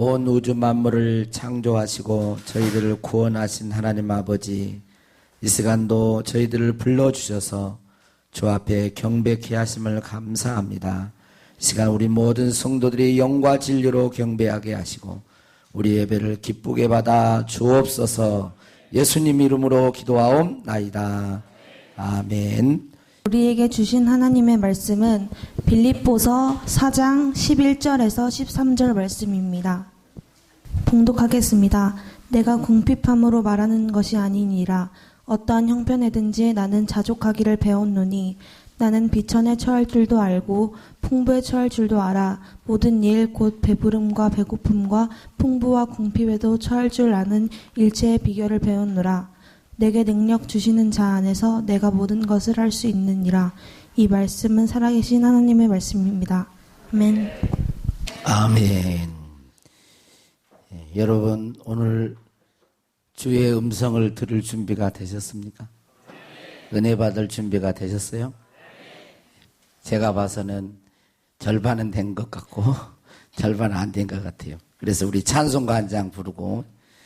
온 우주 만물을 창조하시고 저희들을 구원하신 하나님 아버지, 이 시간도 저희들을 불러주셔서 주 앞에 경배케 하심을 감사합니다. 이 시간 우리 모든 성도들이 영과 진리로 경배하게 하시고 우리 예배를 기쁘게 받아 주옵소서. 예수님 이름으로 기도하옵나이다. 아멘. 우리에게 주신 하나님의 말씀은 빌립보서 4장 11절에서 13절 말씀입니다. 봉독하겠습니다. 내가 궁핍함으로 말하는 것이 아니니라. 어떠한 형편에든지 나는 자족하기를 배웠노니 나는 비천에 처할 줄도 알고 풍부에 처할 줄도 알아. 모든 일 곧 배부름과 배고픔과 풍부와 궁핍에도 처할 줄 아는 일체의 비결을 배웠노라. 내게 능력 주시는 자 안에서 내가 모든 것을 할 수 있느니라. 이 말씀은 살아계신 하나님의 말씀입니다. 아멘. 아멘. 여러분, 오늘 주의 음성을 들을 준비가 되셨습니까? 은혜 받을 준비가 되셨어요? 제가 봐서는 절반은 된 것 같고 절반은 안 된 것 같아요. 그래서 우리 찬송가 한 장 부르고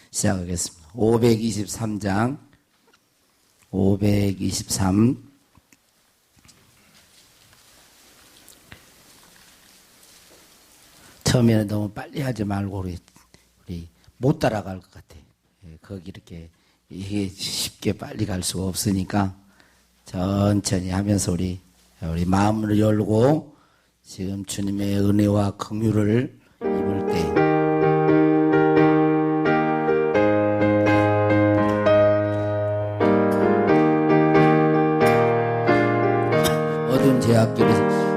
시작하겠습니다. 523장 523. 처음에는 너무 빨리 하지 말고 우리 못 따라갈 것 같아. 거기 이렇게 이게 쉽게 빨리 갈 수가 없으니까 천천히 하면서 우리 마음을 열고 지금 주님의 은혜와 긍휼을 입을 때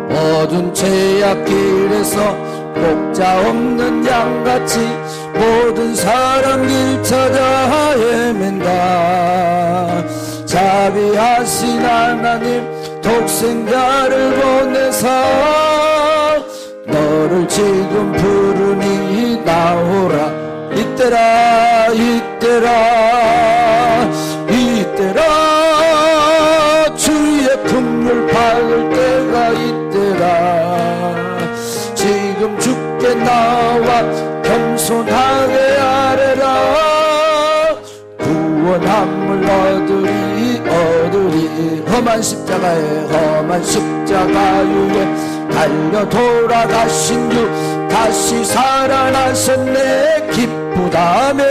어두운 죄악길에서 목자 없는 양같이 모든 사람 길 찾아 헤맨다. 자비하신 하나님 독생자를 보내서 너를 지금 부르니 나오라. 이때라 이때라 이때라 주의 긍휼 받을 때가 이때라. 지금 주께 나와 겸손하게 아뢰라. 구원함을 얻으리 험한 십자가 위에 달려 돌아가신 주 다시 살아나셨네. 기쁘다며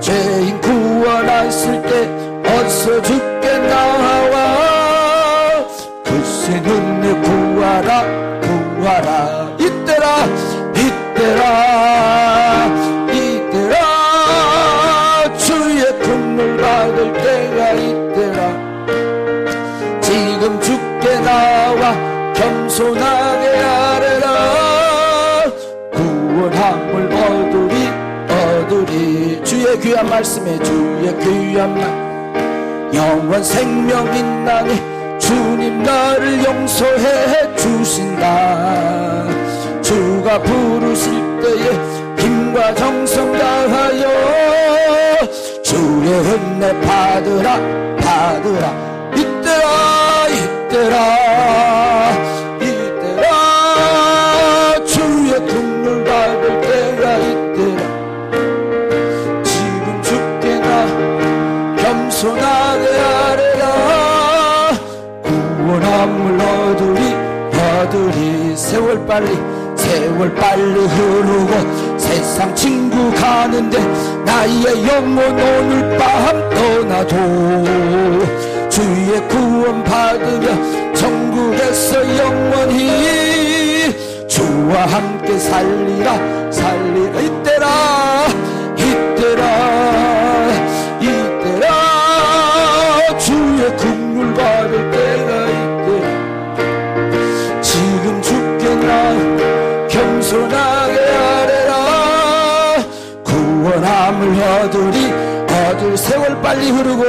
죄인 구원하실 때 어서 주께 나와 그새 눈에 구하라 구하라. 이때라 이때라 이때라 주의 긍휼 받을 때가 이때라. 지금 주께 나와 겸손하게 아뢰라. 구원함을 얻으리 주의 귀한 말씀에 주의 귀한 말 영원 생명 있나니 주님 나를 용서해 주신다. 주가 부르실 때에 힘과 정성 다하여 주의 은혜 받으라 받으라. 이때라 이때라 이때라 주의 긍휼 받을 때가 이때라. 지금 주께 나 겸손하게 아뢰라. 구원함을 얻으리 세월 빨리 흐르고 세상 친구 가는데 나의 영혼 오늘 밤 떠나도 주의 구원 받으며 천국에서 영원히 주와 함께 살리라. 이때라 이때라 주의 긍휼 받을 때가 이때라. 지금 주께 나 겸손하게 아뢰라. 구원함을 얻을 세월 빨리 흐르고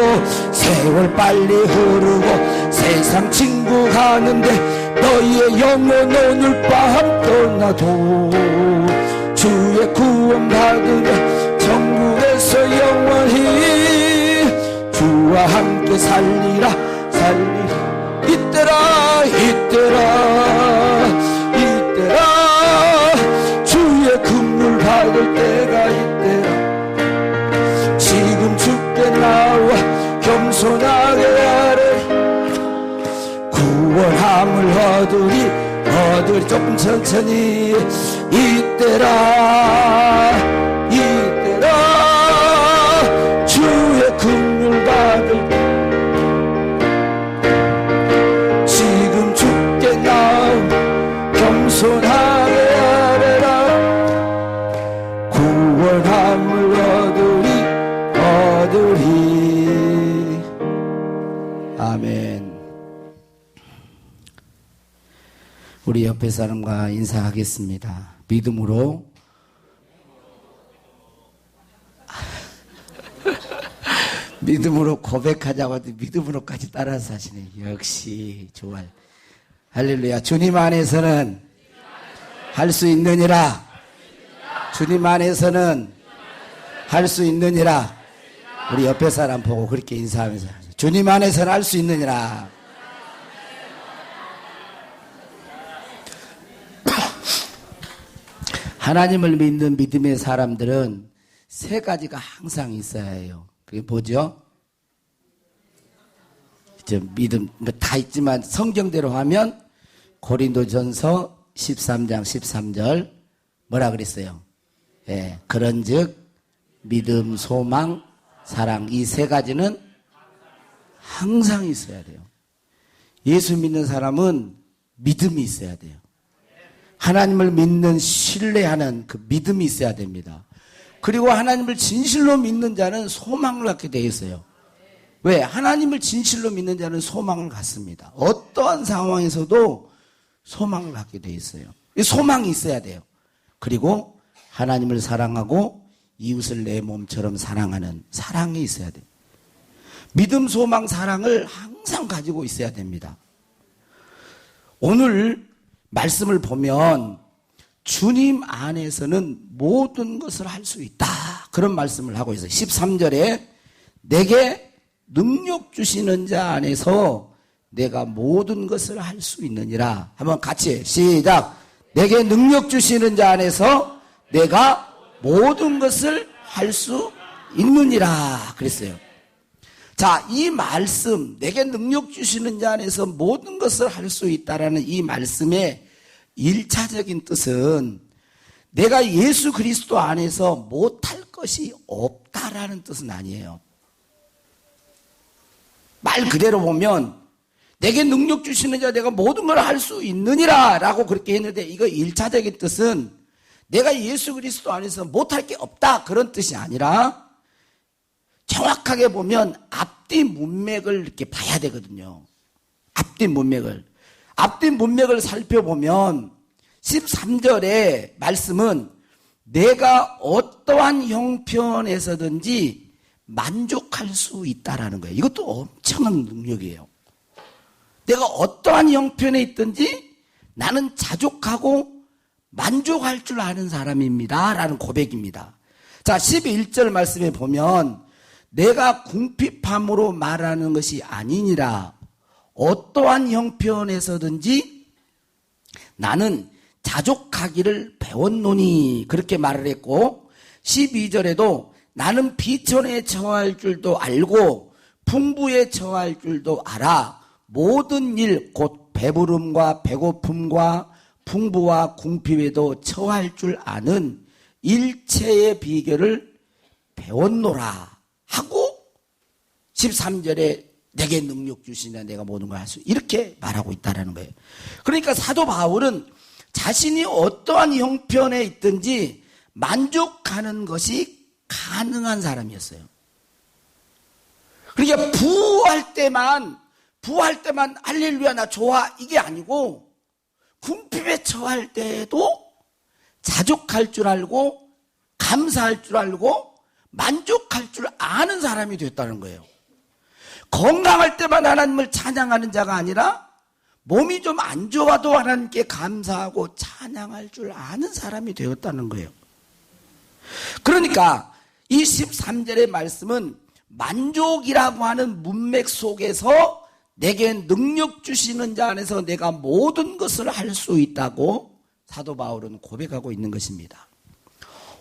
세상 친구 가는데 너희의 영혼 오늘 밤 떠나도 주의 구원 받으며 천국에서 영원히 주와 함께 살리라. 이때라 이때라 주의 긍휼 받으라. 받을 때가 있대라. 지금 주께 나와 겸손하게 하리. 구원함을 얻으리 조금 천천히. 이때라 주의 긍휼 받을 때. 지금 주께 나와 겸손하게 하리라. 구원함을 얻으리. 아멘. 우리 옆에 사람과 인사하겠습니다. 믿음으로 믿음으로 고백하자고 하더니 믿음으로까지 따라서 하시네. 역시 좋아요. 할렐루야. 주님 안에서는 할 수 있느니라. 주님 안에서는 할 수 있느니라. 우리 옆에 사람 보고 그렇게 인사하면서 주님 안에서는 할 수 있느니라. 하나님을 믿는 믿음의 사람들은 세 가지가 항상 있어야 해요. 그게 뭐죠? 믿음 다 있지만 성경대로 하면 고린도전서 13장 13절 뭐라 그랬어요? 예, 그런즉 믿음, 소망, 사랑, 이 세 가지는 항상 있어야 돼요. 예수 믿는 사람은 믿음이 있어야 돼요. 하나님을 믿는 신뢰하는 그 믿음이 있어야 됩니다. 그리고 하나님을 진실로 믿는 자는 소망을 갖게 되어 있어요. 왜? 하나님을 진실로 믿는 자는 소망을 갖습니다. 어떠한 상황에서도 소망을 갖게 되어 있어요. 이 소망이 있어야 돼요. 그리고 하나님을 사랑하고 이웃을 내 몸처럼 사랑하는 사랑이 있어야 돼요. 믿음, 소망, 사랑을 항상 가지고 있어야 됩니다. 오늘 말씀을 보면 주님 안에서는 모든 것을 할 수 있다. 그런 말씀을 하고 있어요. 13절에 내게 능력 주시는 자 안에서 내가 모든 것을 할 수 있느니라. 한번 같이 시작. 내게 능력 주시는 자 안에서 내가 모든 것을 할 수 있느니라 그랬어요. 자, 이 말씀, 내게 능력 주시는 자 안에서 모든 것을 할 수 있다라는 이 말씀의 1차적인 뜻은 내가 예수 그리스도 안에서 못할 것이 없다라는 뜻은 아니에요. 말 그대로 보면 내게 능력 주시는 자 내가 모든 걸 할 수 있느니라 라고 그렇게 했는데, 이거 1차적인 뜻은 내가 예수 그리스도 안에서 못할 게 없다 그런 뜻이 아니라 정확하게 보면 앞뒤 문맥을 이렇게 봐야 되거든요. 앞뒤 문맥을 살펴보면 13절의 말씀은 내가 어떠한 형편에서든지 만족할 수 있다라는 거예요. 이것도 엄청난 능력이에요. 내가 어떠한 형편에 있든지 나는 자족하고 만족할 줄 아는 사람입니다 라는 고백입니다. 자, 11절 말씀에 보면 내가 궁핍함으로 말하는 것이 아니니라. 어떠한 형편에서든지 나는 자족하기를 배웠노니 그렇게 말을 했고, 12절에도 나는 비천에 처할 줄도 알고 풍부에 처할 줄도 알아. 모든 일 곧 배부름과 배고픔과 풍부와 궁핍에도 처할 줄 아는 일체의 비결을 배웠노라 하고 13절에 내게 능력 주시냐 내가 모든 걸 할 수 이렇게 말하고 있다는 거예요. 그러니까 사도 바울은 자신이 어떠한 형편에 있든지 만족하는 것이 가능한 사람이었어요. 그러니까 부할 때만 할렐루야 나 좋아 이게 아니고 궁핍에 처할 때에도 자족할 줄 알고 감사할 줄 알고 만족할 줄 아는 사람이 됐다는 거예요. 건강할 때만 하나님을 찬양하는 자가 아니라 몸이 좀 안 좋아도 하나님께 감사하고 찬양할 줄 아는 사람이 되었다는 거예요. 그러니까 이 13절의 말씀은 만족이라고 하는 문맥 속에서 내게 능력 주시는 자 안에서 내가 모든 것을 할 수 있다고 사도 바울은 고백하고 있는 것입니다.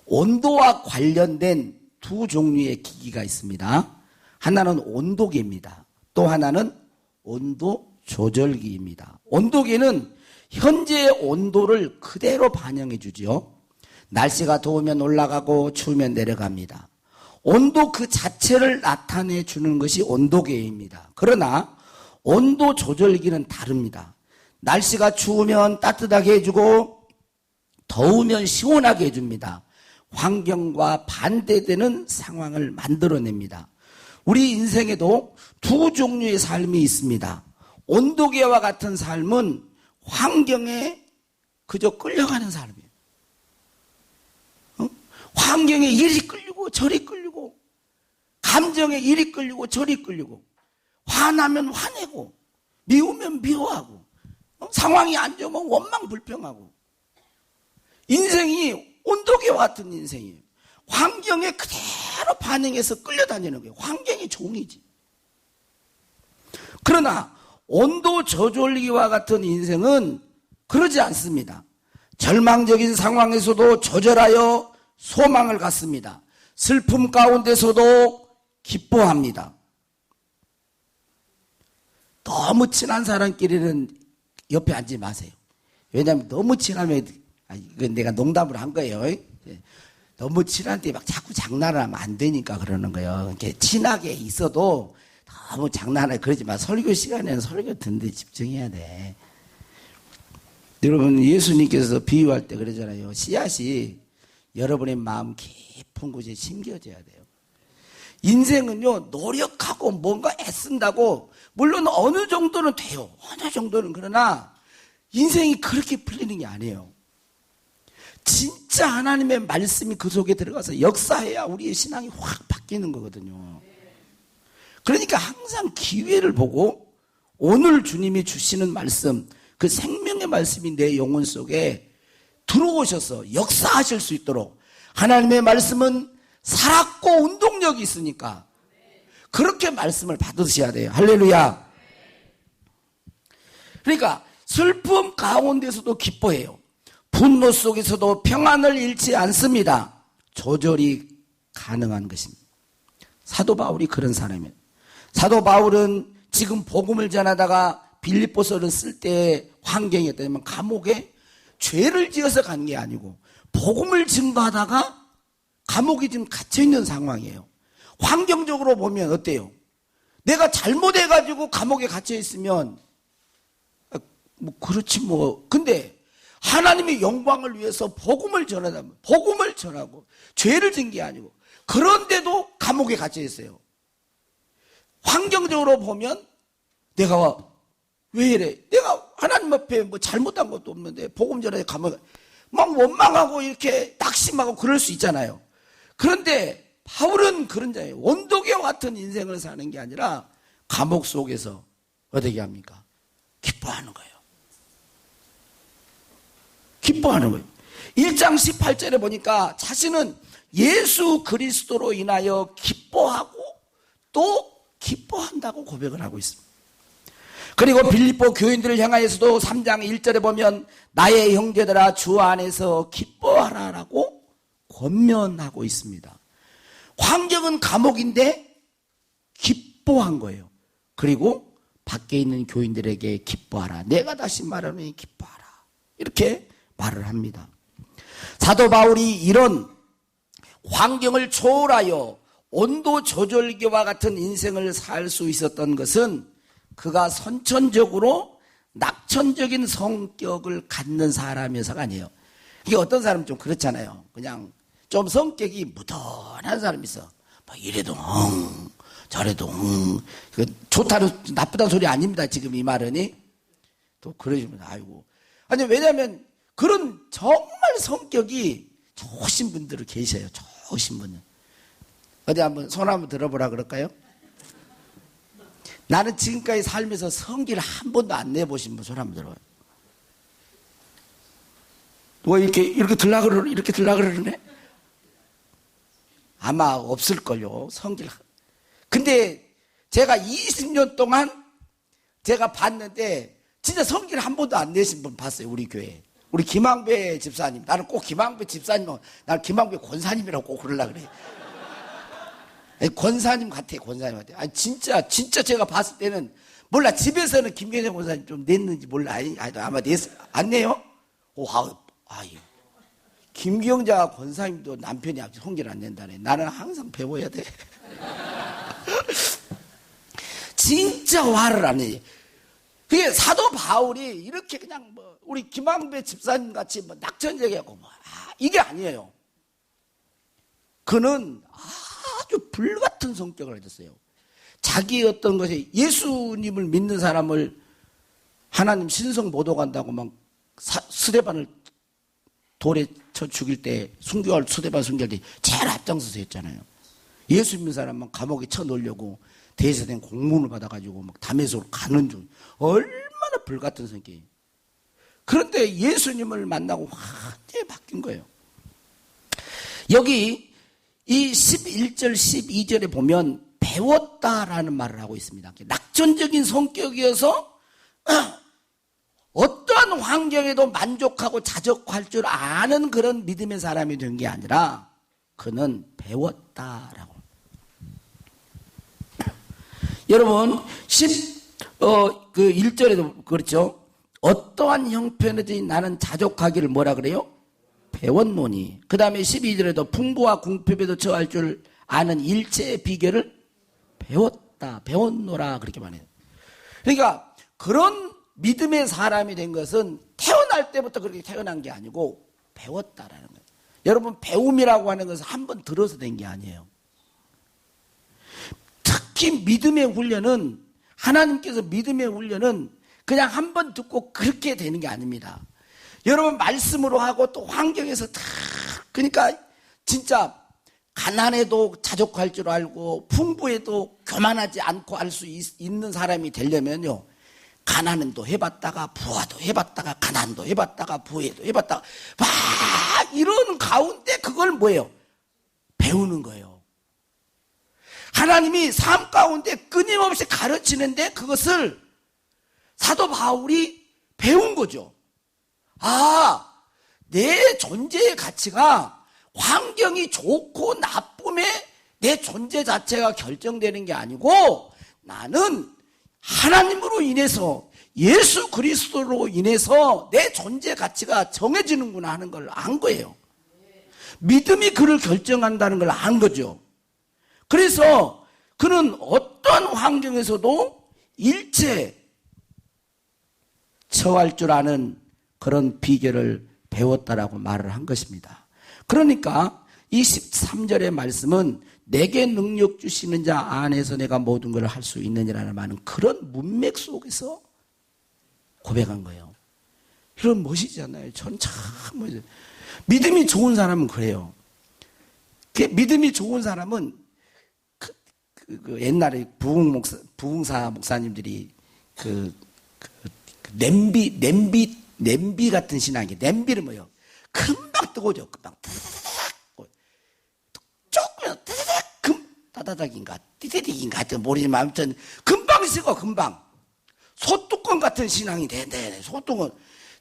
온도와 관련된 두 종류의 기기가 있습니다. 하나는 온도계입니다. 또 하나는 온도 조절기입니다. 온도계는 현재의 온도를 그대로 반영해 주죠. 날씨가 더우면 올라가고 추우면 내려갑니다. 온도 그 자체를 나타내 주는 것이 온도계입니다. 그러나 온도 조절기는 다릅니다. 날씨가 추우면 따뜻하게 해주고 더우면 시원하게 해줍니다. 환경과 반대되는 상황을 만들어냅니다. 우리 인생에도 두 종류의 삶이 있습니다. 온도계와 같은 삶은 환경에 그저 끌려가는 삶이에요. 환경에 이리 끌리고 저리 끌리고, 감정에 이리 끌리고 저리 끌리고, 화나면 화내고, 미우면 미워하고, 상황이 안 좋으면 원망불평하고. 인생이 온도계와 같은 인생이에요. 환경에 그대로 반응해서 끌려다니는 거예요. 환경이 종이지. 그러나 온도 조절기와 같은 인생은 그러지 않습니다. 절망적인 상황에서도 조절하여 소망을 갖습니다. 슬픔 가운데서도 기뻐합니다. 너무 친한 사람끼리는 옆에 앉지 마세요. 왜냐하면 너무 친하면, 이건 내가 농담으로 한 거예요. 너무 친한데 막 자꾸 장난을 하면 안 되니까 그러는 거예요. 이렇게 친하게 있어도 너무 장난을 그러지 마. 설교 시간에는 설교 듣는데 집중해야 돼. 여러분, 예수님께서 비유할 때 그러잖아요. 씨앗이 여러분의 마음 깊은 곳에 심겨져야 돼요. 인생은요, 노력하고 뭔가 애쓴다고, 물론 어느 정도는 돼요. 어느 정도는. 그러나 인생이 그렇게 풀리는 게 아니에요. 진짜 하나님의 말씀이 그 속에 들어가서 역사해야 우리의 신앙이 확 바뀌는 거거든요. 그러니까 항상 기회를 보고 오늘 주님이 주시는 말씀, 그 생명의 말씀이 내 영혼 속에 들어오셔서 역사하실 수 있도록, 하나님의 말씀은 살았고 운동력이 있으니까 그렇게 말씀을 받으셔야 돼요. 할렐루야. 그러니까 슬픔 가운데서도 기뻐해요. 분노 속에서도 평안을 잃지 않습니다. 조절이 가능한 것입니다. 사도 바울이 그런 사람이에요. 사도 바울은 지금 복음을 전하다가 빌립보서를 쓸 때 환경이 어떠냐면 감옥에 죄를 지어서 간 게 아니고 복음을 증거하다가 감옥에 지금 갇혀있는 상황이에요. 환경적으로 보면 어때요? 내가 잘못해가지고 감옥에 갇혀있으면 그렇지 뭐. 근데 하나님의 영광을 위해서 복음을 전하다면 복음을 전하고 죄를 진 게 아니고, 그런데도 감옥에 갇혀있어요. 환경적으로 보면 내가 왜 이래? 내가 하나님 앞에 뭐 잘못한 것도 없는데 복음 전에 감옥에 막 원망하고 이렇게 낙심하고 그럴 수 있잖아요. 그런데 바울은 그런 자예요. 온도계와 같은 인생을 사는 게 아니라 감옥 속에서 어떻게 합니까? 기뻐하는 거예요. 기뻐하는 거예요. 1장 18절에 보니까 자신은 예수 그리스도로 인하여 기뻐하고 또 기뻐한다고 고백을 하고 있습니다. 그리고 빌립보 교인들을 향하여서도 3장 1절에 보면 나의 형제들아 주 안에서 기뻐하라라고 권면하고 있습니다. 환경은 감옥인데 기뻐한 거예요. 그리고 밖에 있는 교인들에게 기뻐하라. 내가 다시 말하노니 기뻐하라. 이렇게 말을 합니다. 사도 바울이 이런 환경을 초월하여 온도 조절기와 같은 인생을 살 수 있었던 것은 그가 선천적으로 낙천적인 성격을 갖는 사람이어서가 아니에요. 이게 어떤 사람은 좀 그렇잖아요. 그냥 좀 성격이 무던한 사람이 있어. 막 이래도 저래도 좋다는 나쁘다는 소리 아닙니다. 지금 이 말은이 또 그러시면 아이고. 아니 왜냐하면 그런 정말 성격이 좋으신 분들이 계셔요. 좋으신 분은. 어디 한번 손 한번 들어보라 그럴까요? 나는 지금까지 살면서 성기를 한 번도 안 내보신 분 손 한번 들어봐요. 뭐 이렇게 들라 그러네? 아마 없을걸요. 성기를. 근데 제가 20년 동안 제가 봤는데 진짜 성기를 한 번도 안 내신 분 봤어요. 우리 교회에. 우리 김항배 집사님, 나는 꼭 김항배 집사님, 나는 김항배 권사님이라고 꼭 그러려고 그래. 권사님 같아, 권사님 같아. 아니, 진짜 제가 봤을 때는, 몰라, 집에서는 김경재 권사님 좀 냈는지 몰라. 아마 안 내요? 예. 김경자 권사님도 남편이 아직 성질 안 낸다네. 나는 항상 배워야 돼. 진짜 화를 안 내. 그게 사도 바울이 이렇게 그냥 우리 김항배 집사님 같이 낙천적이고 이게 아니에요. 그는 아주 불같은 성격을 가졌어요. 자기 어떤 것에 예수님을 믿는 사람을 하나님 신성 못 오간다고 막 스데반을 돌에 쳐 죽일 때 스데반 순교할 때 제일 앞장서서 했잖아요. 예수 믿는 사람만 감옥에 쳐 넣으려고 대제된 공문을 받아가지고 막 다메섹으로 가는 중. 얼마나 불같은 성격이에요. 그런데 예수님을 만나고 완전히 바뀐 거예요. 여기 이 11절 12절에 보면 배웠다라는 말을 하고 있습니다. 낙천적인 성격이어서 어떠한 환경에도 만족하고 자족할 줄 아는 그런 믿음의 사람이 된 게 아니라 그는 배웠다라고. 여러분 1절에도 그렇죠. 어떠한 형편에든지 나는 자족하기를 뭐라 그래요? 배웠노니. 그 다음에 12절에도 풍부와 궁핍에도 처할 줄 아는 일체의 비결을 배웠노라 그렇게 말해요. 그러니까 그런 믿음의 사람이 된 것은 태어날 때부터 그렇게 태어난 게 아니고 배웠다라는 거예요. 여러분 배움이라고 하는 것은 한 번 들어서 된 게 아니에요. 특히 믿음의 훈련은 하나님께서 믿음의 훈련은 그냥 한 번 듣고 그렇게 되는 게 아닙니다. 여러분 말씀으로 하고 또 환경에서 다 그러니까 진짜 가난해도 자족할 줄 알고 풍부해도 교만하지 않고 할 수 있는 사람이 되려면요. 가난도 해봤다가 부하도 해봤다가 가난도 해봤다가 부해도 해봤다가 막 이러는 가운데 그걸 뭐예요? 배우는 거예요. 하나님이 삶 가운데 끊임없이 가르치는데 그것을 사도 바울이 배운 거죠. 내 존재의 가치가 환경이 좋고 나쁨에 내 존재 자체가 결정되는 게 아니고 나는 하나님으로 인해서 예수 그리스도로 인해서 내 존재 가치가 정해지는구나 하는 걸 안 거예요. 믿음이 그를 결정한다는 걸 안 거죠. 그래서 그는 어떤 환경에서도 일체 처할 줄 아는 그런 비결을 배웠다라고 말을 한 것입니다. 그러니까 이 13절의 말씀은 내게 능력 주시는 자 안에서 내가 모든 걸 할 수 있느니라는 말은 그런 문맥 속에서 고백한 거예요. 이런 멋이지 않나요? 전 참 믿음이 좋은 사람은 그래요. 믿음이 좋은 사람은 옛날에 부흥사 목사님들이 냄비 같은 신앙이 냄비는 뭐예요? 금방 뜨거워져. 금방 조금 따다닥인가 띠디디인가 하여튼 모르지만 아무튼 금방 식어. 금방 소뚜껑 같은 신앙이 돼. 소뚜껑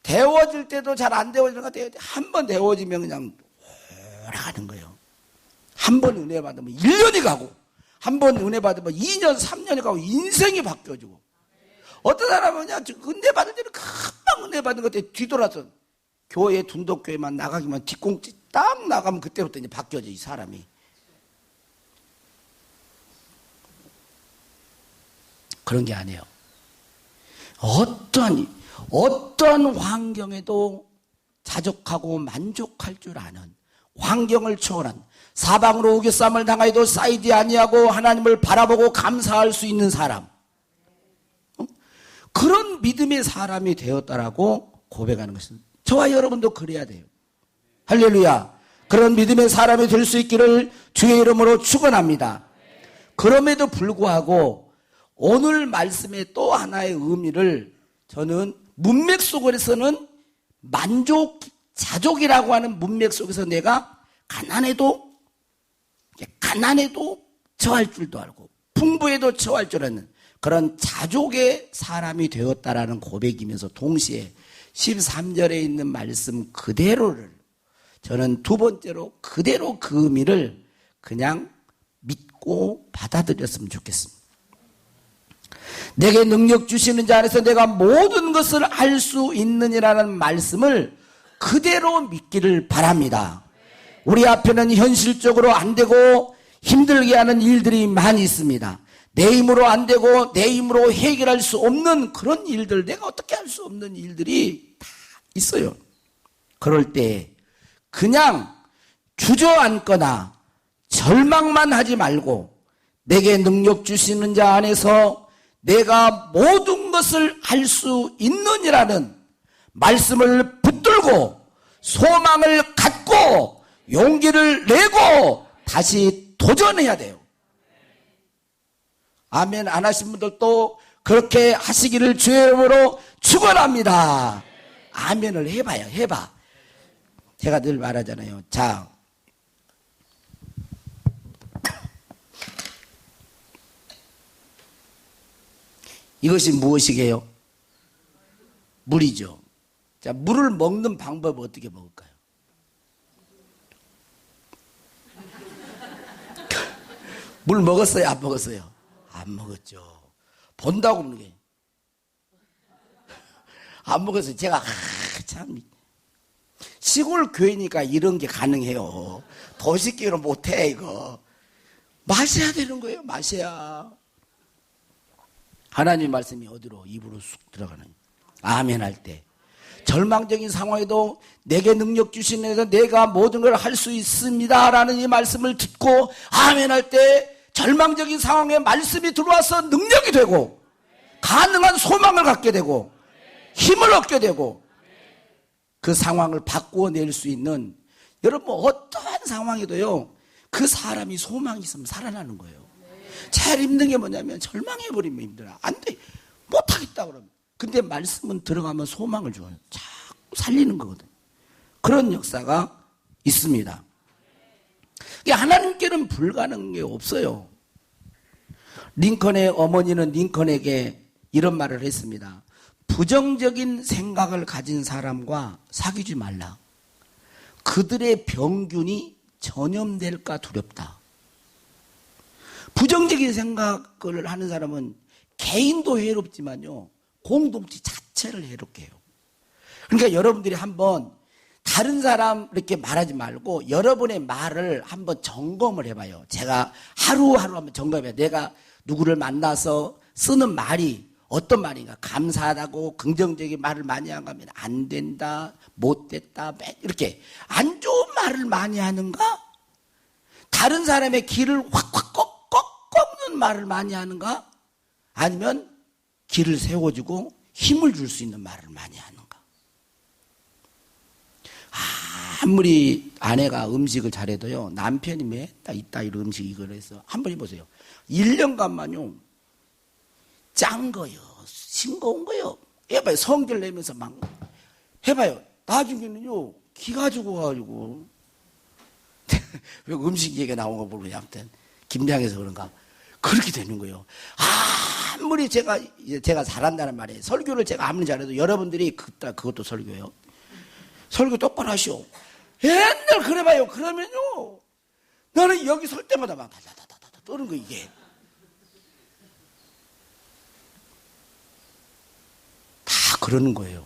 데워질 때도 잘 안 데워지는 것 같아요. 한 번 데워지면 그냥 오래가는 거예요. 한 번 은혜 받으면 1년이 가고 한 번 은혜 받으면 2년 3년이 가고 인생이 바뀌어지고 어떤 사람은 그냥 은혜 받을 때는 금방 은혜 받는 것 같아. 뒤돌아서 교회 둔덕교회만 나가기만 뒷공지 딱 나가면 그때부터 이제 바뀌어져 이 사람이. 그런 게 아니에요. 어떠한 환경에도 자족하고 만족할 줄 아는 환경을 초월한 사방으로 우겨쌈을 당하여도 쌓이지 아니하고 하나님을 바라보고 감사할 수 있는 사람. 그런 믿음의 사람이 되었다라고 고백하는 것입니다. 저와 여러분도 그래야 돼요. 할렐루야. 그런 믿음의 사람이 될 수 있기를 주의 이름으로 축원합니다. 그럼에도 불구하고 오늘 말씀의 또 하나의 의미를 저는 문맥 속에서는 만족, 자족이라고 하는 문맥 속에서 내가 가난해도 처할 줄도 알고 풍부해도 처할 줄 아는 그런 자족의 사람이 되었다라는 고백이면서 동시에 13절에 있는 말씀 그대로를 저는 두 번째로 그대로 그 의미를 그냥 믿고 받아들였으면 좋겠습니다. 내게 능력 주시는 자 안에서 내가 모든 것을 할 수 있느니라는 말씀을 그대로 믿기를 바랍니다. 우리 앞에는 현실적으로 안 되고 힘들게 하는 일들이 많이 있습니다. 내 힘으로 안 되고 내 힘으로 해결할 수 없는 그런 일들, 내가 어떻게 할 수 없는 일들이 다 있어요. 그럴 때 그냥 주저앉거나 절망만 하지 말고 내게 능력 주시는 자 안에서 내가 모든 것을 할 수 있느니라는 말씀을 붙들고 소망을 갖고 용기를 내고 다시 도전해야 돼요. 아멘 안 하신 분들도 그렇게 하시기를 주의 이름으로 축원합니다. 아멘을 해봐요. 해봐. 제가 늘 말하잖아요. 자, 이것이 무엇이게요? 물이죠. 자, 물을 먹는 방법을 어떻게 먹을까요? 물 먹었어요? 안 먹었어요? 안 먹었죠. 본다고 먹는 게. 안 먹었어요. 제가 참 시골 교회니까 이런 게 가능해요. 도시교회는 못해 이거. 마셔야 되는 거예요. 마셔야. 하나님 말씀이 어디로? 입으로 쑥 들어가는. 아멘 할 때. 절망적인 상황에도 내게 능력 주시는 데서 내가 모든 걸 할 수 있습니다 라는 이 말씀을 듣고 아멘 할 때 절망적인 상황에 말씀이 들어와서 능력이 되고 가능한 소망을 갖게 되고 힘을 얻게 되고 그 상황을 바꾸어낼 수 있는, 여러분 어떠한 상황에도요 그 사람이 소망이 있으면 살아나는 거예요. 제일 힘든 게 뭐냐면 절망해버리면 힘들어. 안 돼. 못하겠다 그러면. 근데 말씀은 들어가면 소망을 줘요. 자꾸 살리는 거거든. 그런 역사가 있습니다. 하나님께는 불가능한 게 없어요. 링컨의 어머니는 링컨에게 이런 말을 했습니다. 부정적인 생각을 가진 사람과 사귀지 말라. 그들의 병균이 전염될까 두렵다. 부정적인 생각을 하는 사람은 개인도 해롭지만요 공동체 자체를 해롭게 해요. 그러니까 여러분들이 한번 다른 사람 이렇게 말하지 말고 여러분의 말을 한번 점검을 해봐요. 제가 하루하루 한번 점검해봐요. 내가 누구를 만나서 쓰는 말이 어떤 말인가. 감사하다고 긍정적인 말을 많이 하면 안 된다, 못됐다, 이렇게 안 좋은 말을 많이 하는가? 다른 사람의 길을 확확 꺾는 말을 많이 하는가? 아니면 길을 세워주고 힘을 줄 수 있는 말을 많이 하는가? 아무리 아내가 음식을 잘해도요 남편이 맨날 이따위로 음식 이걸 해서 한번 해보세요. 1년간만요 짠 거요 싱거운 거요 해봐요. 성질 내면서 막 해봐요. 나중에는요 기가 죽어가지고 왜 음식 얘기가 나온 거 모르냐. 아무튼 김장해서 그런가 그렇게 되는 거예요. 아무리 제가 잘한다는 말이에요. 설교를 제가 아무리 잘해도 여러분들이 그것도 설교예요. 설교 똑바로 하시오. 옛날 그래봐요. 그러면요 나는 여기 설 때마다 막 다다다다다 떠는 거 이게. 다 그러는 거예요.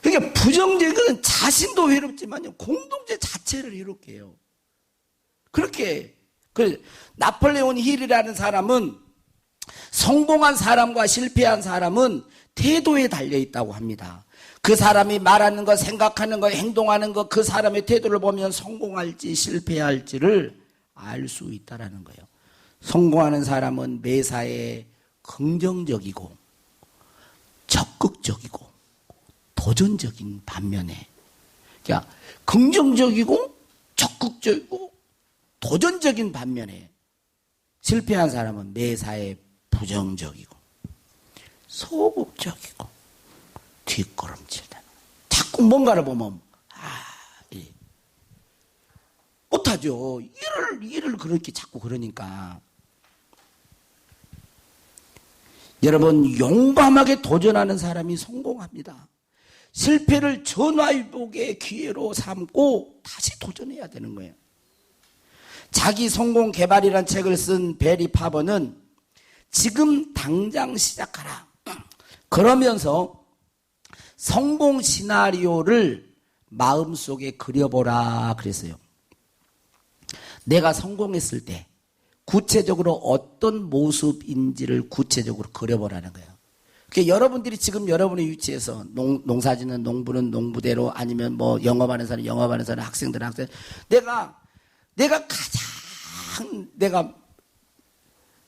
그러니까 부정적인 자신도 외롭지만요 공동체 자체를 외롭게 해요. 그렇게 나폴레온 힐이라는 사람은 성공한 사람과 실패한 사람은 태도에 달려있다고 합니다. 그 사람이 말하는 것, 생각하는 것, 행동하는 것, 그 사람의 태도를 보면 성공할지 실패할지를 알 수 있다는 거예요. 성공하는 사람은 매사에 긍정적이고 적극적이고 도전적인 반면에, 그러니까 긍정적이고 적극적이고 도전적인 반면에 실패한 사람은 매사에 부정적이고 소극적이고 뒷걸음질다. 자꾸 뭔가를 보면 못하죠. 일을 그렇게 자꾸 그러니까. 여러분 용감하게 도전하는 사람이 성공합니다. 실패를 전화위복의 기회로 삼고 다시 도전해야 되는 거예요. 자기 성공 개발이라는 책을 쓴 베리 파버는 지금 당장 시작하라. 그러면서 성공 시나리오를 마음속에 그려보라 그랬어요. 내가 성공했을 때 구체적으로 어떤 모습인지를 구체적으로 그려보라는 거예요. 그러니까 여러분들이 지금 여러분의 위치에서 농사짓는 농부는 농부대로, 아니면 뭐 영업하는 사람 영업하는 사람, 학생들은 학생, 내가 가장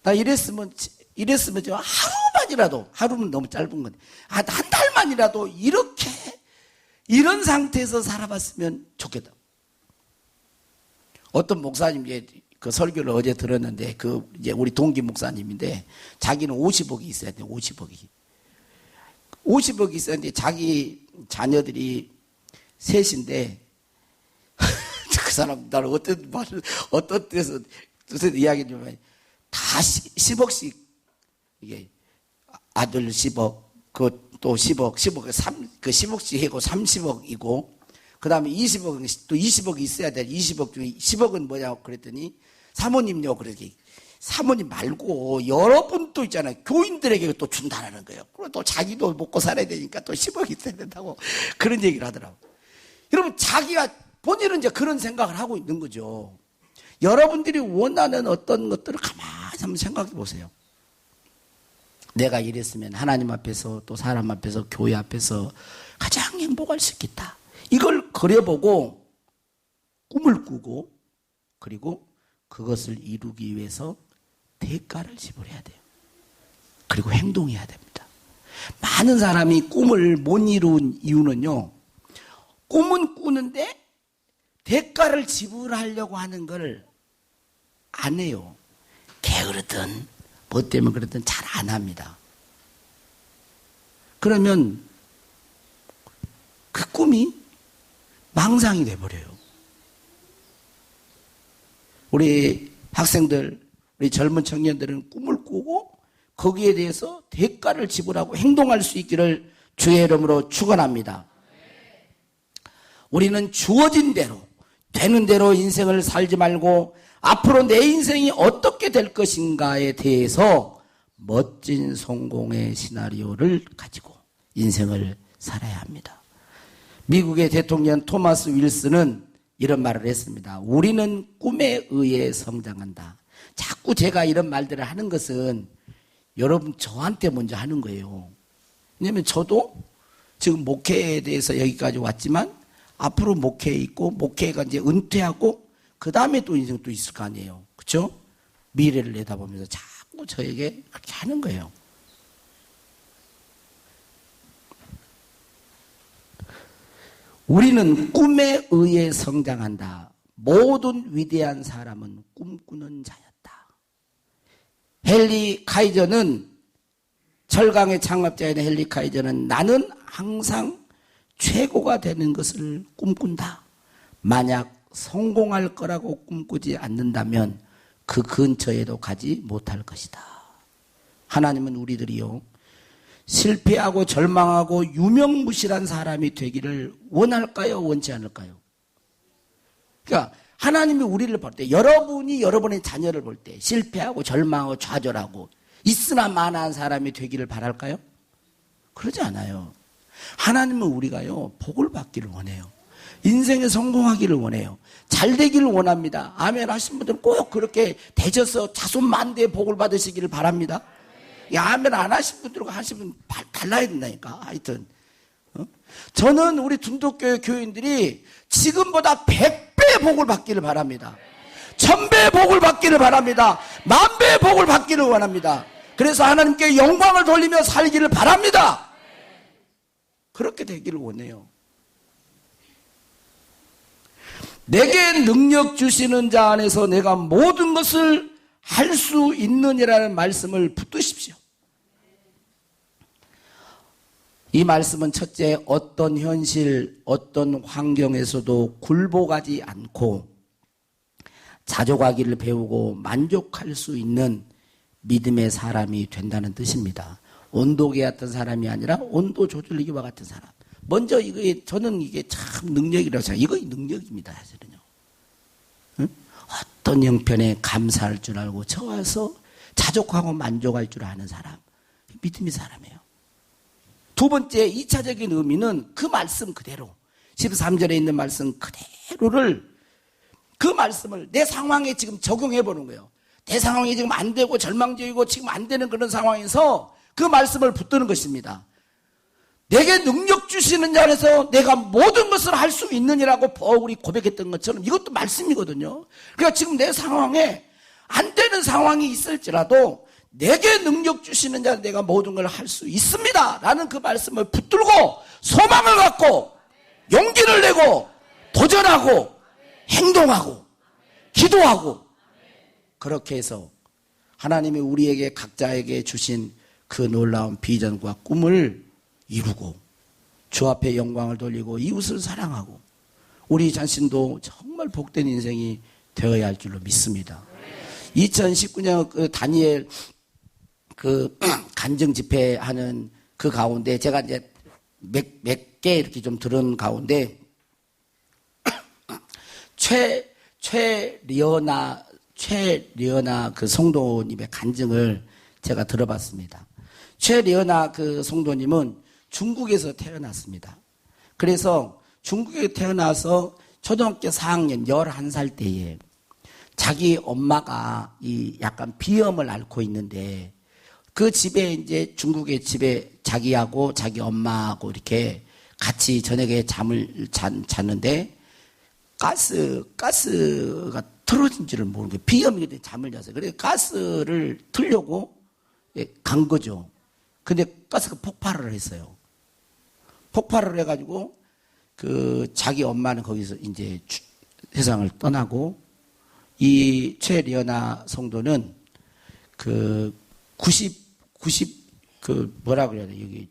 나 이랬으면 좀 하루만이라도, 하루는 너무 짧은 건데 한 달만이라도 이런 상태에서 살아봤으면 좋겠다. 어떤 목사님 그 설교를 어제 들었는데, 이제 우리 동기 목사님인데, 자기는 50억이 있어야 돼. 50억이 있었는데 자기 자녀들이 셋인데 그 사람 나를 어떤 데서 이야기 좀 해. 다 10억씩, 이게 아들 10억, 또 10억, 10억씩 하고 30억이고, 그 다음에 20억, 또 20억이 있어야 돼. 20억 중에 10억은 뭐냐고 그랬더니, 사모님요, 그러지. 사모님 말고 여러분 또 있잖아요. 교인들에게 또 준다라는 거예요. 그리고 또 자기도 먹고 살아야 되니까 또 10억이 있어야 된다고 그런 얘기를 하더라고요. 여러분, 본인은 이제 그런 생각을 하고 있는 거죠. 여러분들이 원하는 어떤 것들을 가만히 한번 생각해 보세요. 내가 이랬으면 하나님 앞에서, 또 사람 앞에서, 교회 앞에서 가장 행복할 수 있겠다. 이걸 그려보고 꿈을 꾸고, 그리고 그것을 이루기 위해서 대가를 지불해야 돼요. 그리고 행동해야 됩니다. 많은 사람이 꿈을 못 이룬 이유는요, 꿈은 꾸는데 대가를 지불하려고 하는 걸 안 해요. 게으르든 뭐 때문에 그러든 잘 안 합니다. 그러면 그 꿈이 망상이 돼버려요. 우리 학생들, 우리 젊은 청년들은 꿈을 꾸고 거기에 대해서 대가를 지불하고 행동할 수 있기를 주의 이름으로 축원합니다. 우리는 주어진 대로, 되는 대로 인생을 살지 말고 앞으로 내 인생이 어떻게 될 것인가에 대해서 멋진 성공의 시나리오를 가지고 인생을 살아야 합니다. 미국의 대통령 토마스 윌슨은 이런 말을 했습니다. 우리는 꿈에 의해 성장한다. 자꾸 제가 이런 말들을 하는 것은 여러분 저한테 먼저 하는 거예요. 왜냐하면 저도 지금 목회에 대해서 여기까지 왔지만 앞으로 목회에 있고, 목회가 이제 은퇴하고 그 다음에 또 인생 또 있을 거 아니에요. 그렇죠? 미래를 내다보면서 자꾸 저에게 그렇게 하는 거예요. 우리는 꿈에 의해 성장한다. 모든 위대한 사람은 꿈꾸는 자였다. 헨리 카이저는, 철강의 창업자인 헨리 카이저는, 나는 항상 최고가 되는 것을 꿈꾼다. 만약 성공할 거라고 꿈꾸지 않는다면 그 근처에도 가지 못할 것이다. 하나님은 우리들이요, 실패하고 절망하고 유명무실한 사람이 되기를 원할까요? 원치 않을까요? 그러니까 하나님이 우리를 볼 때, 여러분이 여러분의 자녀를 볼 때 실패하고 절망하고 좌절하고 있으나 마나한 사람이 되기를 바랄까요? 그러지 않아요. 하나님은 우리가요, 복을 받기를 원해요. 인생에 성공하기를 원해요. 잘 되기를 원합니다. 아멘 하신 분들은 꼭 그렇게 되셔서 자손 만대의 복을 받으시기를 바랍니다. 아멘 안 하신 분들과 하시면 달라야 된다니까. 하여튼 저는 우리 둔독교회 교인들이 지금보다 100배의 복을 받기를 바랍니다. 1000배의 복을 받기를 바랍니다. 10,000배의 복을 받기를 원합니다. 그래서 하나님께 영광을 돌리며 살기를 바랍니다. 그렇게 되기를 원해요. 내게 능력 주시는 자 안에서 내가 모든 것을 할 수 있느니라는 말씀을 붙드십시오. 이 말씀은 첫째, 어떤 현실, 어떤 환경에서도 굴복하지 않고 자족하기를 배우고 만족할 수 있는 믿음의 사람이 된다는 뜻입니다. 온도계 같은 사람이 아니라 온도 조절기와 같은 사람, 먼저 저는 이게 참 능력이라고 생각해요. 이거 능력입니다, 사실은요. 응? 어떤 형편에 감사할 줄 알고 저와서 자족하고 만족할 줄 아는 사람. 믿음의 사람이에요. 두 번째, 2차적인 의미는 그 말씀 그대로, 13절에 있는 말씀 그대로를, 그 말씀을 내 상황에 지금 적용해 보는 거예요. 내 상황이 지금 안 되고 절망적이고 지금 안 되는 그런 상황에서 그 말씀을 붙드는 것입니다. 내게 능력 주시는 자 안에서 내가 모든 것을 할 수 있느니라고 바울이 고백했던 것처럼 이것도 말씀이거든요. 그러니까 지금 내 상황에 안 되는 상황이 있을지라도 내게 능력 주시는 자 내가 모든 걸 할 수 있습니다 라는 그 말씀을 붙들고 소망을 갖고 용기를 내고 도전하고 행동하고 기도하고, 그렇게 해서 하나님이 우리에게 각자에게 주신 그 놀라운 비전과 꿈을 이루고 주 앞에 영광을 돌리고 이웃을 사랑하고 우리 자신도 정말 복된 인생이 되어야 할 줄로 믿습니다. 2019년 그 다니엘 그 간증 집회하는 그 가운데 제가 이제 몇 개 이렇게 좀 들은 가운데 최리어나 그 성도님의 간증을 제가 들어봤습니다. 최리어나 그 성도님은 중국에서 태어났습니다. 그래서 중국에 태어나서 초등학교 4학년 11살 때에 자기 엄마가 이 약간 비염을 앓고 있는데 그 집에 이제 중국의 집에 자기하고 자기 엄마하고 이렇게 같이 저녁에 잠을 잤는데 가스가 틀어진지를 모르는 거예요. 비염이 돼 잠을 잤어요. 그래서 가스를 틀려고 간 거죠. 근데 가스가 폭발을 했어요. 폭발을 해가지고 그 자기 엄마는 거기서 이제 세상을 떠나고 이 최리어나 성도는 그 뭐라 그래야 돼 여기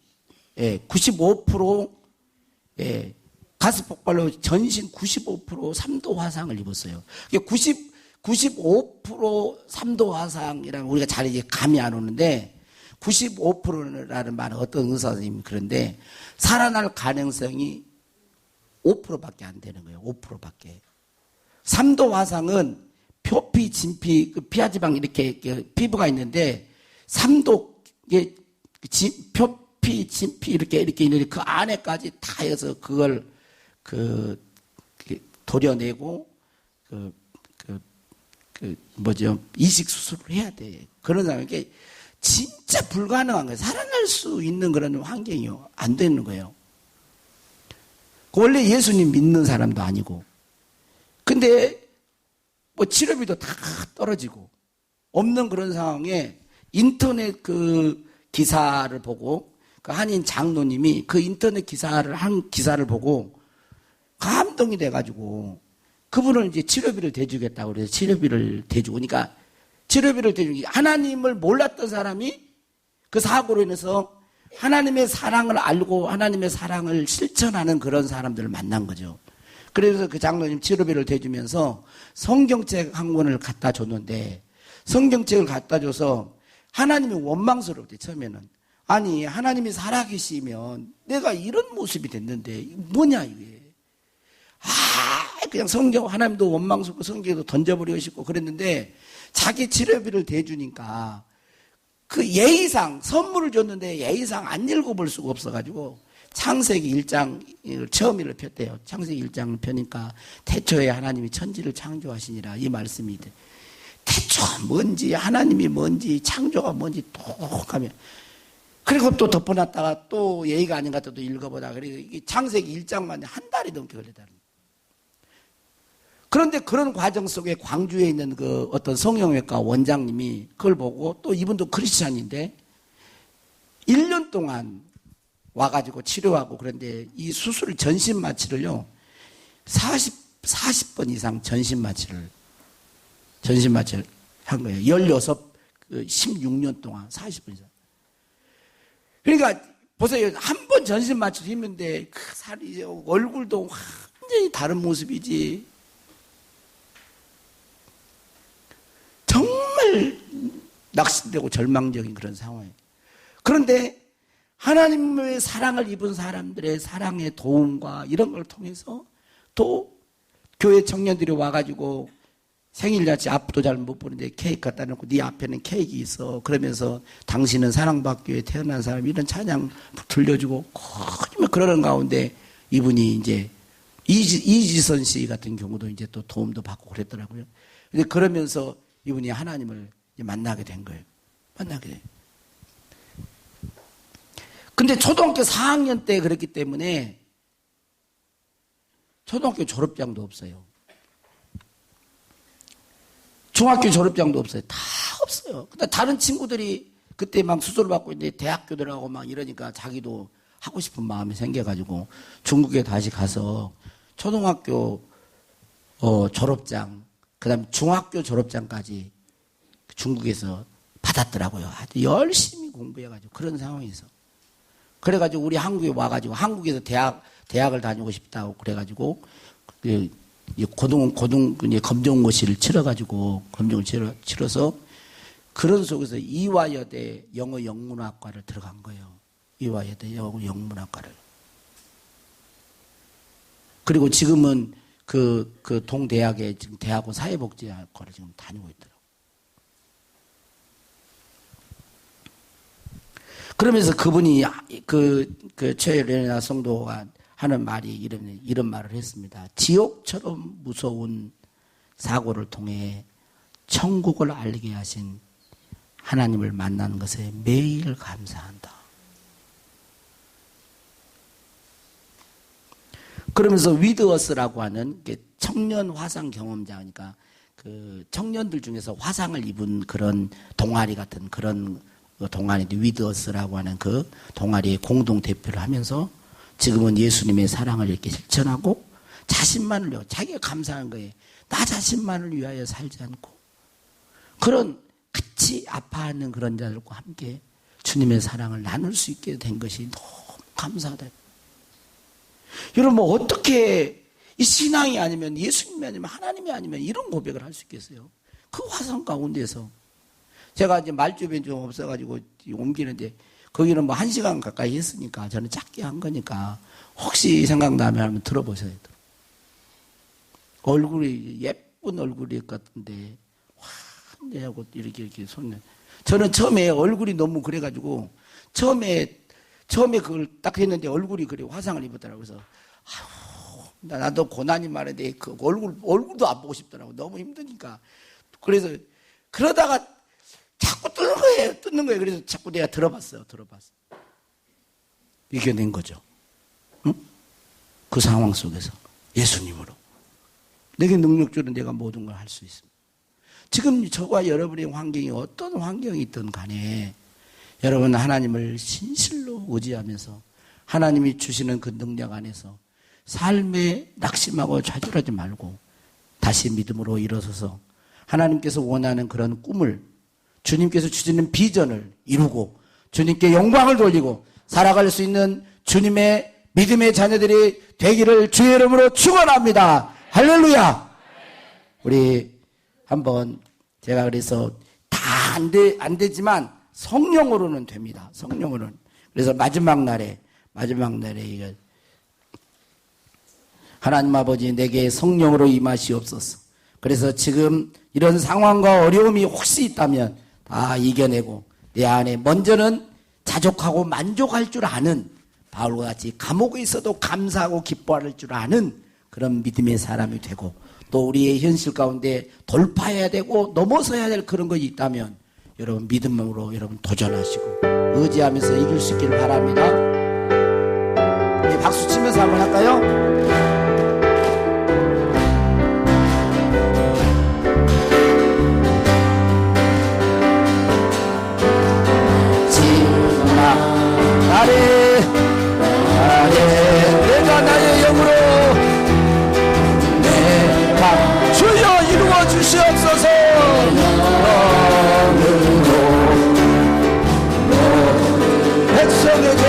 95% 가스 폭발로 전신 95% 3도 화상을 입었어요. 95% 3도 화상이라는 우리가 잘 이제 감이 안 오는데 95%라는 말은 어떤 의사 선생님이 그런데 살아날 가능성이 5%밖에 안 되는 거예요. 5%밖에. 3도 화상은 표피, 진피, 피하지방 이렇게 피부가 있는데 3도 표피, 진피 이렇게 있는데 그 안에까지 다 해서 그걸 도려내고 이식 수술을 해야 돼. 그런 사람에게 진짜 불가능한 거예요. 살아날 수 있는 그런 환경이요. 안 되는 거예요. 원래 예수님 믿는 사람도 아니고. 근데 뭐 치료비도 다 떨어지고 없는 그런 상황에 인터넷 그 기사를 보고 그 한인 장로님이 그 인터넷 한 기사를 보고 감동이 돼가지고 그분을 이제 치료비를 대주겠다고 그래서 치료비를 대주고 그러니까 치료비를 대주고 하나님을 몰랐던 사람이 그 사고로 인해서 하나님의 사랑을 알고 하나님의 사랑을 실천하는 그런 사람들을 만난 거죠. 그래서 그 장로님 치료비를 대주면서 성경책 한 권을 갖다 줬는데 성경책을 갖다 줘서 하나님이 원망스러웠대 처음에는. 아니 하나님이 살아계시면 내가 이런 모습이 됐는데 뭐냐 이게. 그냥 성경 하나님도 원망스럽고 성경에도 던져버리고 싶고 그랬는데 자기 치료비를 대주니까 그 예의상 선물을 줬는데 예의상 안 읽어볼 수가 없어가지고 창세기 1장 처음을 폈대요. 창세기 1장을 펴니까 태초에 하나님이 천지를 창조하시니라 이 말씀이 돼. 태초가 뭔지 하나님이 뭔지 창조가 뭔지 똑하면 그리고 또 덮어놨다가 또 예의가 아닌 것 같아도 읽어보다 그리고 창세기 1장만 한 달이 넘게 걸렸다는 거예요. 그런데 그런 과정 속에 광주에 있는 그 어떤 성형외과 원장님이 그걸 보고 또 이분도 크리스찬인데 1년 동안 와가지고 치료하고 그런데 이 수술 전신 마취를요 40번 이상 전신 마취를 한 거예요. 16년 동안 40번 이상. 그러니까 보세요. 한 번 전신 마취를 했는데 그 살이 얼굴도 완전히 다른 모습이지. 정말 낙심되고 절망적인 그런 상황이에요. 그런데 하나님의 사랑을 입은 사람들의 사랑의 도움과 이런 걸 통해서 또 교회 청년들이 와가지고 생일잔치 앞도 잘 못 보는데 케이크 갖다 놓고 네 앞에는 케이크 있어. 그러면서 당신은 사랑받기 위해 태어난 사람 이런 찬양 들려주고 그러는 가운데 이분이 이제 이지선 씨 같은 경우도 이제 또 도움도 받고 그랬더라고요. 근데 그러면서 이분이 하나님을 만나게 된 거예요. 만나게 돼. 근데 초등학교 4학년 때 그랬기 때문에 초등학교 졸업장도 없어요. 중학교 졸업장도 없어요. 다 없어요. 근데 다른 친구들이 그때 막 수술을 받고 있는데 대학교 들어가고 막 이러니까 자기도 하고 싶은 마음이 생겨가지고 중국에 다시 가서 초등학교 졸업장, 그 다음에 중학교 졸업장까지 중국에서 받았더라고요. 아주 열심히 공부해가지고 그런 상황에서. 그래가지고 우리 한국에 와가지고 한국에서 대학을 다니고 싶다고 그래가지고 검정고시를 치러가지고 검정을 치러서 그런 속에서 이화여대 영어 영문학과를 들어간 거예요. 이화여대 영어 영문학과를. 그리고 지금은 그 동대학에 지금 대학원 사회복지학과를 지금 다니고 있더라고요. 그러면서 그분이 최레나 성도가 하는 말이 이런 말을 했습니다. 지옥처럼 무서운 사고를 통해 천국을 알게 하신 하나님을 만나는 것에 매일 감사한다. 그러면서 위드어스라고 하는 청년 화상 경험자니까 그 청년들 중에서 화상을 입은 그런 동아리 같은 그런 동아리인데 위드어스라고 하는 그 동아리의 공동 대표를 하면서 지금은 예수님의 사랑을 이렇게 실천하고 자신만을 위하여 자기가 감사한 거예요. 나 자신만을 위하여 살지 않고 그런 같이 아파하는 그런 자들과 함께 주님의 사랑을 나눌 수 있게 된 것이 너무 감사하다. 여러분 뭐 어떻게 이 신앙이 아니면 예수님이 아니면 하나님이 아니면 이런 고백을 할 수 있겠어요? 그 화상 가운데서 제가 이제 말주변이 좀 없어가지고 옮기는데 거기는 뭐 1시간 가까이 했으니까 저는 짧게 한 거니까 혹시 생각나면 한번 들어보셔야 돼요. 얼굴이 예쁜 얼굴일 것 같은데 환대하고 이렇게 손을 저는 처음에 얼굴이 너무 그래가지고 처음에 그걸 딱 했는데 얼굴이 그래 화상을 입었더라고요. 그래서 아유 나도 고난이 많은데 그 얼굴도 안 보고 싶더라고. 너무 힘드니까. 그래서 그러다가 자꾸 뜯는 거예요. 그래서 자꾸 내가 들어봤어. 이겨낸 거죠. 응? 그 상황 속에서 예수님으로. 내게 능력 주는 내가 모든 걸 할 수 있습니다. 지금 저와 여러분의 환경이 어떤 환경이 있든 간에 여러분 하나님을 진실로 의지하면서 하나님이 주시는 그 능력 안에서 삶에 낙심하고 좌절하지 말고 다시 믿음으로 일어서서 하나님께서 원하는 그런 꿈을 주님께서 주시는 비전을 이루고 주님께 영광을 돌리고 살아갈 수 있는 주님의 믿음의 자녀들이 되기를 주의 이름으로 축원합니다. 할렐루야. 우리 한번 제가 그래서 다 안 되지만 성령으로는 됩니다. 성령으로는. 그래서 마지막 날에 이거 하나님 아버지 내게 성령으로 임하시옵소서. 그래서 지금 이런 상황과 어려움이 혹시 있다면 다 이겨내고 내 안에 먼저는 자족하고 만족할 줄 아는 바울과 같이 감옥에 있어도 감사하고 기뻐할 줄 아는 그런 믿음의 사람이 되고 또 우리의 현실 가운데 돌파해야 되고 넘어서야 될 그런 것이 있다면 여러분 믿음으로 여러분 도전하시고 의지하면서 이길 수 있기를 바랍니다. 우리 박수 치면서 한번 할까요? 내가 나의 영으로 내 맘 주여 이루어 주시옵소서. 백성에게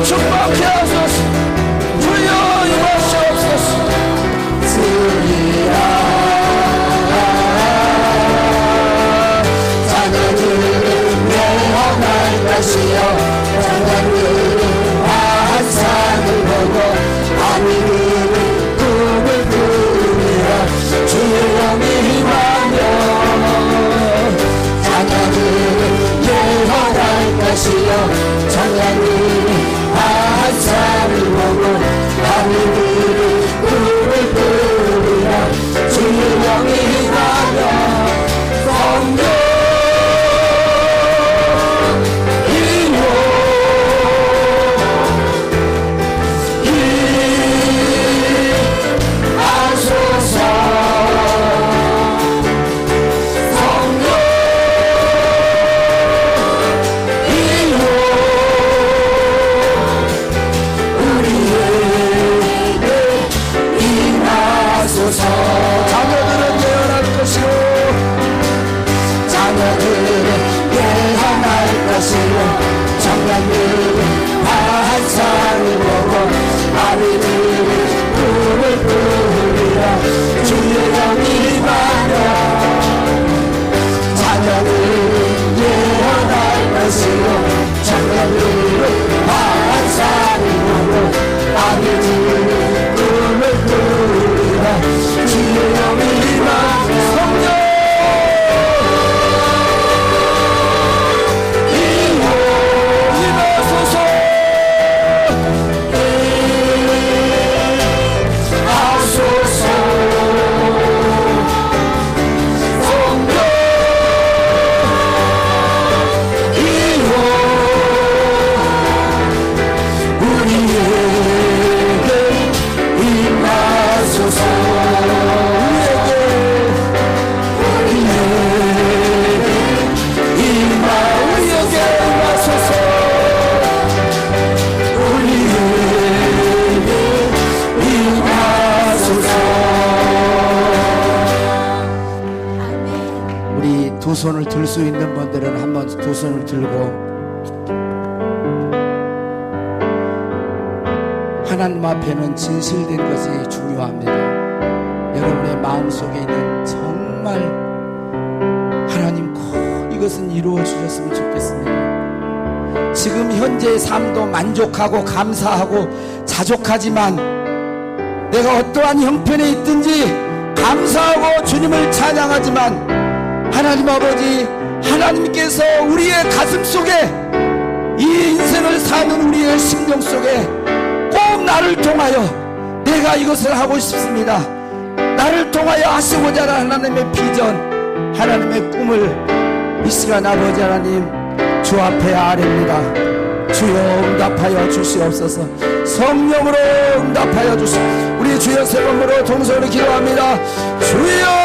충만케 하소서. 주여 임하시옵소서. 주리라 자녀들은 예언할 것이요 자녀들은 환상을 보고 아미들은 꿈을 꾸리라. 주의 영이 임하며 자녀들은 예언할 것이요 청년들은 환상을 보고 아미들은 꿈을 꾸리라. 주의 영이 임하며 성령 자녀들은 예언할 것이요 자녀들은 예언할 것이요 청년들은 환상을 보고 아비들은 꿈을 꾸리라. 주의 영이 임하며 자녀들은 예언할 것이요 청년들은 환상을 보고 아비들은 꿈을 꾸리라. 주의 영이 임하며 성령 임하소서. 하소서. 성령 우리에게 임하소서. 우리 두 손을 들 수 있는 분들은 한번 두 손을 들고 하나님 앞에는 진실된 것이 중요합니다. 여러분의 마음속에 있는 정말 하나님 꼭 이것은 이루어 주셨으면 좋겠습니다. 지금 현재의 삶도 만족하고 감사하고 자족하지만 내가 어떠한 형편에 있든지 감사하고 주님을 찬양하지만 하나님 아버지, 하나님께서 우리의 가슴 속에 이 인생을 사는 우리의 심령 속에 꼭 나를 통하여 내가 이것을 하고 싶습니다. 나를 통하여 하시고자 하는 하나님의 비전, 하나님의 꿈을 이 시간 아버지 하나님 주 앞에 아뢰입니다. 주여 응답하여 주시옵소서. 성령으로 응답하여 주시옵소서. 우리 주여 세 번으로 동서로 기도합니다. 주여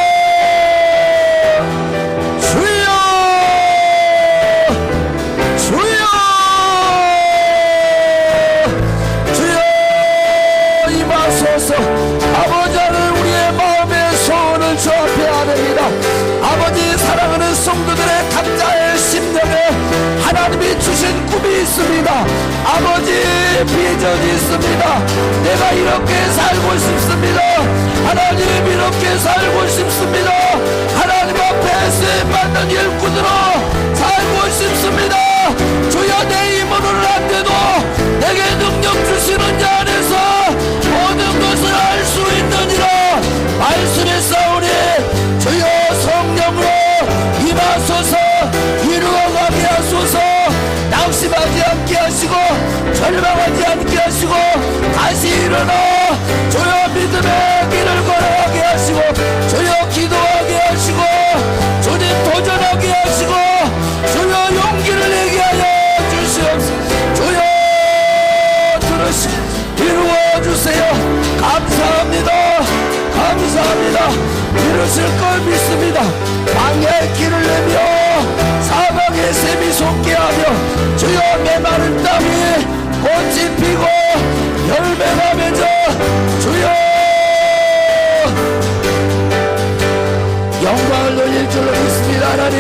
아버지 하나님 우리의 마음의 소원을 주 앞에 아뢰니다. 아버지 사랑하는 성도들의 각자의 심령에 하나님이 주신 꿈이 있습니다. 아버지 비전이 있습니다. 내가 이렇게 살고 싶습니다. 하나님 이렇게 살고 싶습니다. 하나님 앞에 쓰임받는 일꾼으로 살고 싶습니다. 주여 내 힘으로는 안 돼도 내게 능력 주시는 자 안에서 모든 것을 할 수 있느니라 말씀에 싸우니 주여 성령으로 임하소서. 이루어가게 하소서. 낙심하지 않게 하시고 절망하지 않게 하시고 다시 일어나 주여 믿음의 길을 걸어가게 하시고 주여 기도하게 하시고 주님 도전하게 하시고 주여 용기를 내게 하여 주시옵소서. 주여 들으시고 이루어주세요. 감사합니다. 감사합니다. 이루실 걸 믿습니다. 광야의 길을 내며 사막의 샘이 솟게 하며 주여 메마른 땅이 꽃이 피고 열매가 맺어 주여 영광을 돌릴 줄로 믿습니다. 하나님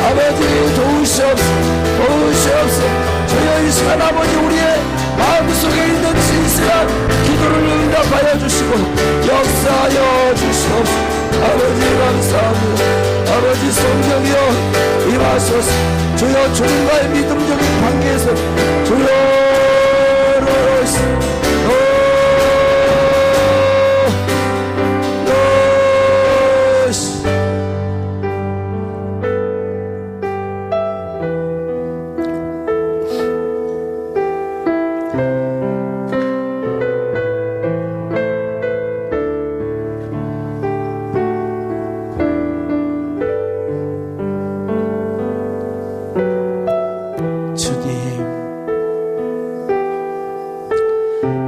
아버지 도우시옵소서. 도우시옵소서. 주여 이 시간 아버지 우리의 마음속에 있는 진실한 기도를 응답하여 주시고 역사하여 주시옵소서. 아버지 감사합니다. 아버지 성령이여 임하소서. 주여 주님과의 믿음적인 관계에서 주여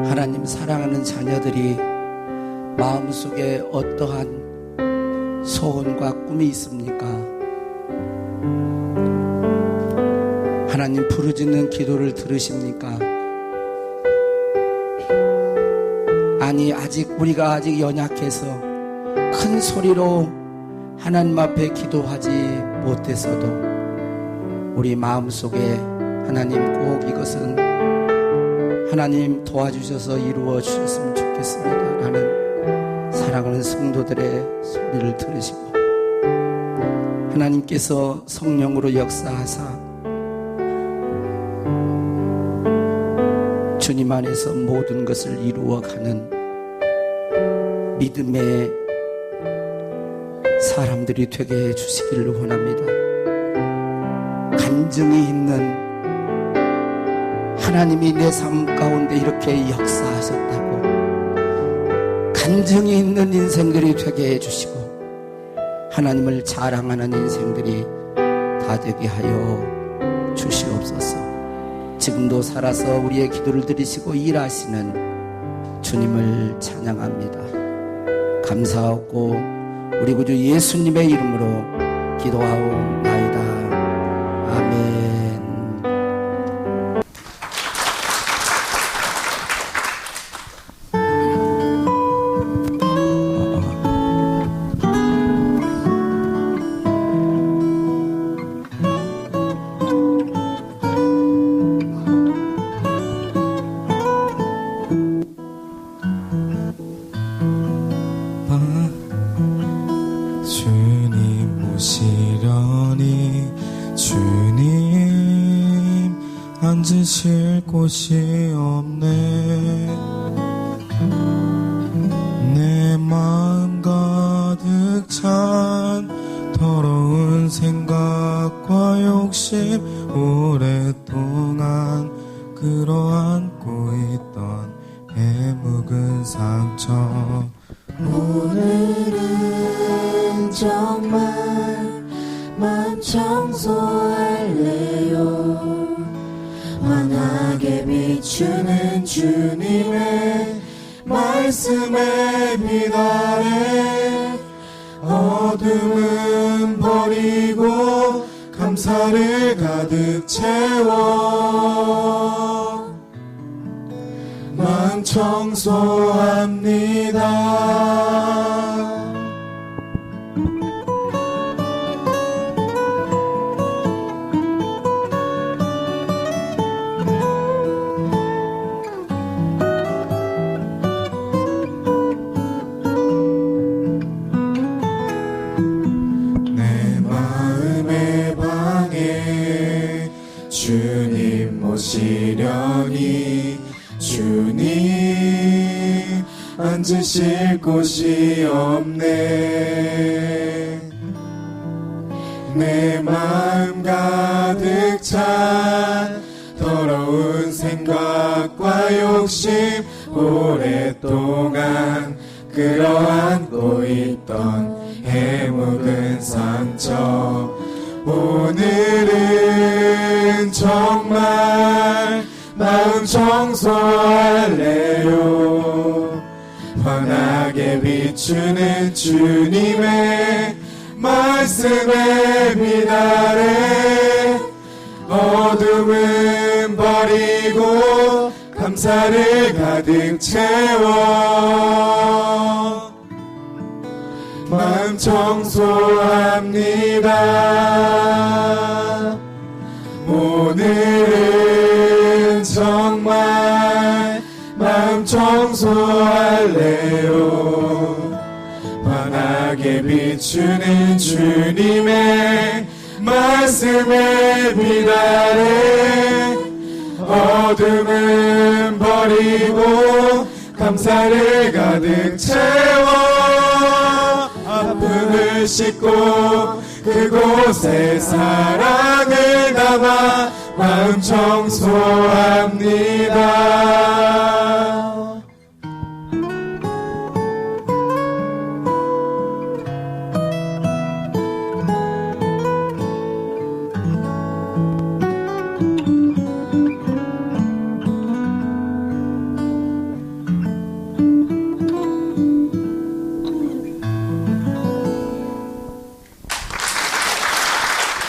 하나님, 사랑하는 자녀들이 마음속에 어떠한 소원과 꿈이 있습니까? 하나님, 부르짖는 기도를 들으십니까? 아니, 우리가 아직 연약해서 큰 소리로 하나님 앞에 기도하지 못했어도 우리 마음속에 하나님, 꼭 이것은 하나님 도와주셔서 이루어 주셨으면 좋겠습니다 라는 사랑하는 성도들의 소리를 들으시고 하나님께서 성령으로 역사하사 주님 안에서 모든 것을 이루어가는 믿음의 사람들이 되게 해주시기를 원합니다. 간증이 있는 하나님이 내 삶 가운데 이렇게 역사하셨다고 간증이 있는 인생들이 되게 해주시고 하나님을 자랑하는 인생들이 다 되게 하여 주시옵소서. 지금도 살아서 우리의 기도를 들으시고 일하시는 주님을 찬양합니다. 감사하고 우리 구주 예수님의 이름으로 기도하옵나이다. 아멘. 주님 오시려니 주님 앉으실 곳이 없네. 내 마음 가득 찬 더러운 생각과 욕심 오랫동안 끌어안고 있던 해묵은 상처 오늘은 정말 마음 청소할래요. 환하게 비추는 주님의 말씀에 빛 아래 어둠은 버리고 감사를 가득 채워 마음 청소합니다. 내 마음의 방에 주님 오시려니 주님 앉으실 곳이 없네. 내 마음 가득 찬 더러운 생각과 욕심 오랫동안 끌어안고 있던 해묵은 상처 오늘은 정말 마음 청소할래요. 환하게 비추는 주님의 말씀에 빛 아래 어둠은 버리고 감사를 가득 채워 마음 청소합니다. 오늘은 정말 청소할래요. 환하게 비추는 주님의 말씀의 빛 아래 어둠은 버리고 감사를 가득 채워 아픔을 씻고 그곳에 사랑을 담아 마음 청소합니다.